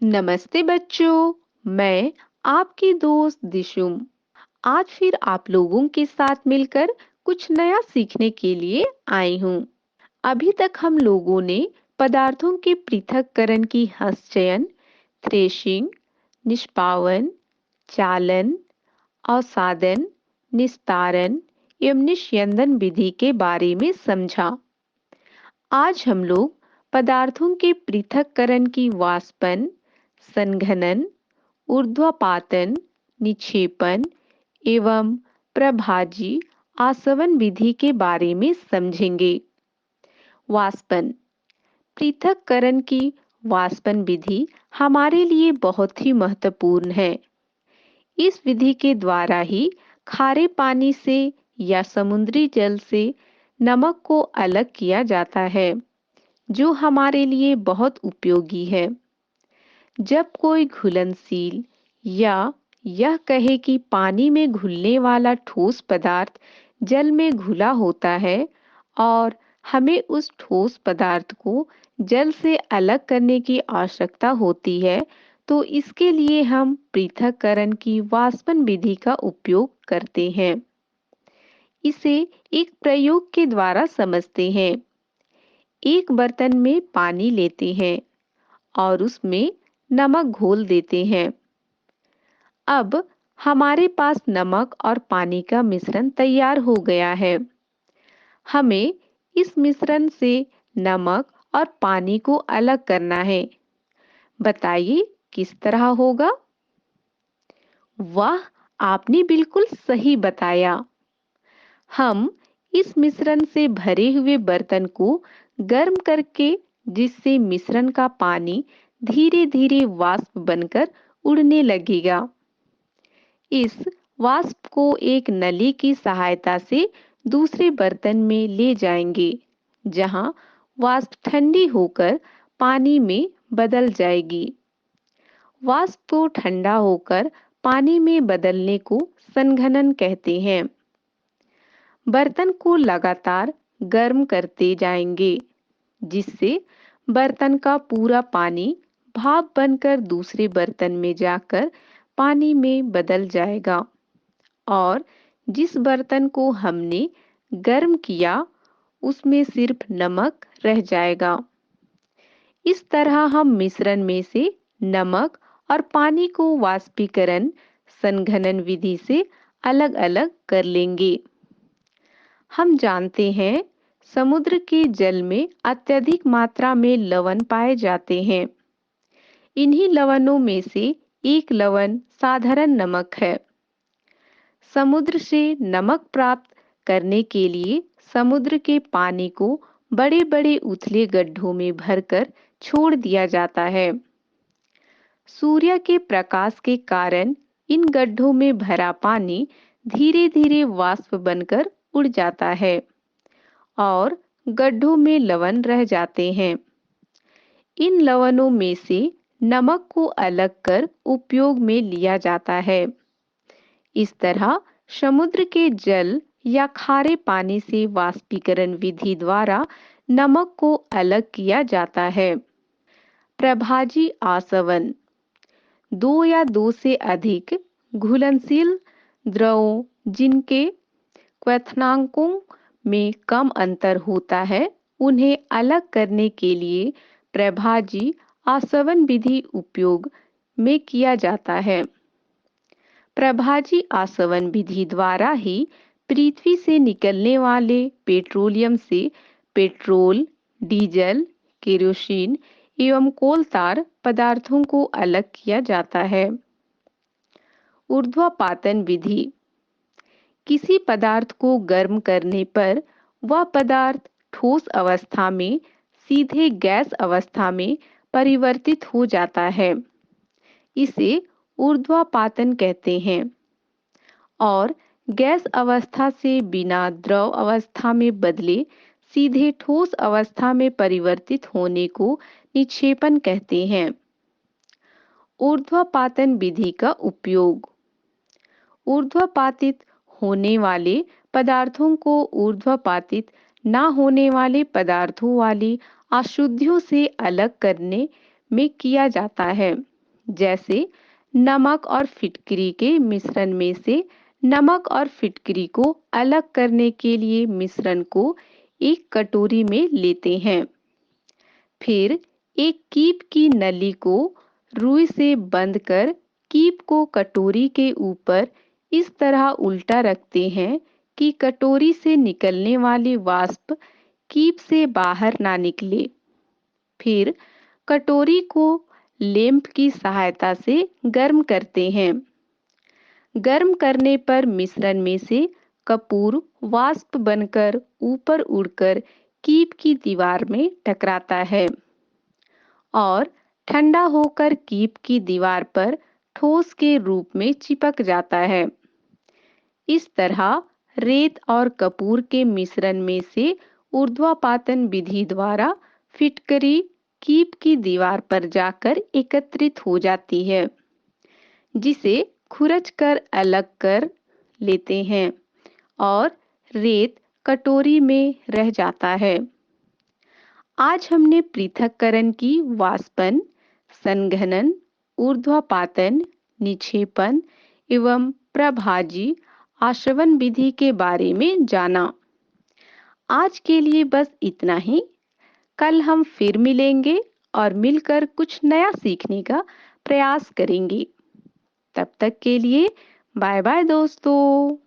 नमस्ते बच्चों, मैं आपकी दोस्त दिशुम आज फिर आप लोगों के साथ मिलकर कुछ नया सीखने के लिए आई हूँ। अभी तक हम लोगों ने पदार्थों के पृथक्करण की हस्तचयन, थ्रेशिंग, निष्पावन, चालन, अवसादन, निस्तारण एवं निस्यंदन विधि के बारे में समझा। आज हम लोग पदार्थों के पृथक्करण की वाष्पन, संघनन, ऊर्ध्वपातन, निक्षेपण एवं प्रभाजी आसवन विधि के बारे में समझेंगे। वाष्पन पृथक्करण की वाष्पन विधि हमारे लिए बहुत ही महत्वपूर्ण है। इस विधि के द्वारा ही खारे पानी से या समुद्री जल से नमक को अलग किया जाता है, जो हमारे लिए बहुत उपयोगी है। जब कोई घुलनशील या यह कहे कि पानी में घुलने वाला ठोस पदार्थ जल में घुला होता है और हमें उस ठोस पदार्थ को जल से अलग करने की आवश्यकता होती है, तो इसके लिए हम पृथक्करण की वाष्पन विधि का उपयोग करते हैं। इसे एक प्रयोग के द्वारा समझते हैं। एक बर्तन में पानी लेते हैं और उसमें नमक घोल देते हैं। अब हमारे पास नमक और पानी का मिश्रण तैयार हो गया है। हमें इस मिश्रण से नमक और पानी को अलग करना है। बताइए किस तरह होगा? वाह, आपने बिल्कुल सही बताया। हम इस मिश्रण से भरे हुए बर्तन को गर्म करके, जिससे मिश्रण का पानी धीरे धीरे वाष्प बनकर उड़ने लगेगा। इस वाष्प को एक नली की सहायता से दूसरे बर्तन में ले जाएंगे, जहां वाष्प ठंडी होकर पानी में बदल जाएगी। वाष्प को ठंडा होकर पानी में बदलने को संघनन कहते हैं। बर्तन को लगातार गर्म करते जाएंगे, जिससे बर्तन का पूरा पानी भाप बनकर दूसरे बर्तन में जाकर पानी में बदल जाएगा और जिस बर्तन को हमने गर्म किया उसमें सिर्फ नमक रह जाएगा। इस तरह हम मिश्रण में से नमक और पानी को वाष्पीकरण संघनन विधि से अलग-अलग कर लेंगे। हम जानते हैं, समुद्र के जल में अत्यधिक मात्रा में लवण पाए जाते हैं। इन्हीं लवणों में से एक लवण साधारण नमक है। समुद्र से नमक प्राप्त करने के लिए समुद्र के पानी को बड़े-बड़े उथले गड्ढों में भरकर छोड़ दिया जाता है। सूर्य के प्रकाश के कारण इन गड्ढों में भरा पानी धीरे-धीरे वाष्प बनकर उड़ जाता है और गड्ढों में लवण रह जाते हैं। इन लवणों में से नमक को अलग कर उपयोग में लिया जाता है। इस तरह समुद्र के जल या खारे पानी से वाष्पीकरण विधि द्वारा नमक को अलग किया जाता है। प्रभाजी आसवन दो या दो से अधिक घुलनशील द्रवों जिनके क्वथनांकों में कम अंतर होता है, उन्हें अलग करने के लिए प्रभाजी आसवन विधि उपयोग में किया जाता है। प्रभाजी आसवन विधि द्वारा ही पृथ्वी से निकलने वाले पेट्रोलियम से पेट्रोल, डीजल, केरोसिन एवं कोलतार पदार्थों को अलग किया जाता है। ऊर्ध्वपातन विधि किसी पदार्थ को गर्म करने पर वह पदार्थ ठोस अवस्था में सीधे गैस अवस्था में परिवर्तित हो जाता है। इसे ऊर्ध्वपातन कहते हैं और गैस अवस्था से बिना द्रव अवस्था में बदले सीधे ठोस अवस्था में परिवर्तित होने को निक्षेपण कहते हैं। ऊर्ध्वपातन विधि का उपयोग ऊर्ध्वपातित होने वाले पदार्थों को ऊर्ध्वपातित न होने वाले पदार्थों वाली अशुद्धियों से अलग करने में किया जाता है। जैसे नमक और फिटकरी के मिश्रण में से नमक और फिटकरी को अलग करने के लिए मिश्रण को एक कटोरी में लेते हैं। फिर एक कीप की नली को रुई से बंद कर कीप को कटोरी के ऊपर इस तरह उल्टा रखते हैं कि कटोरी से निकलने वाली वाष्प कीप से बाहर ना निकले। फिर कटोरी को लैंप की सहायता से गर्म करते हैं। गर्म करने पर मिश्रण में से कपूर वाष्प बनकर ऊपर उड़कर कीप की दीवार में टकराता है और ठंडा होकर कीप की दीवार पर ठोस के रूप में चिपक जाता है। इस तरह रेत और कपूर के मिश्रण में से ऊर्ध्वपातन विधि द्वारा फिटकरी कीप की दीवार पर जाकर एकत्रित हो जाती है, जिसे खुरच कर अलग कर लेते हैं और रेत कटोरी में रह जाता है। आज हमने पृथक्करण की वाष्पन, संघनन, ऊर्ध्वपातन, निक्षेपण एवं प्रभाजी आशवन विधि के बारे में जाना। आज के लिए बस इतना ही। कल हम फिर मिलेंगे और मिलकर कुछ नया सीखने का प्रयास करेंगे। तब तक के लिए बाय बाय दोस्तों।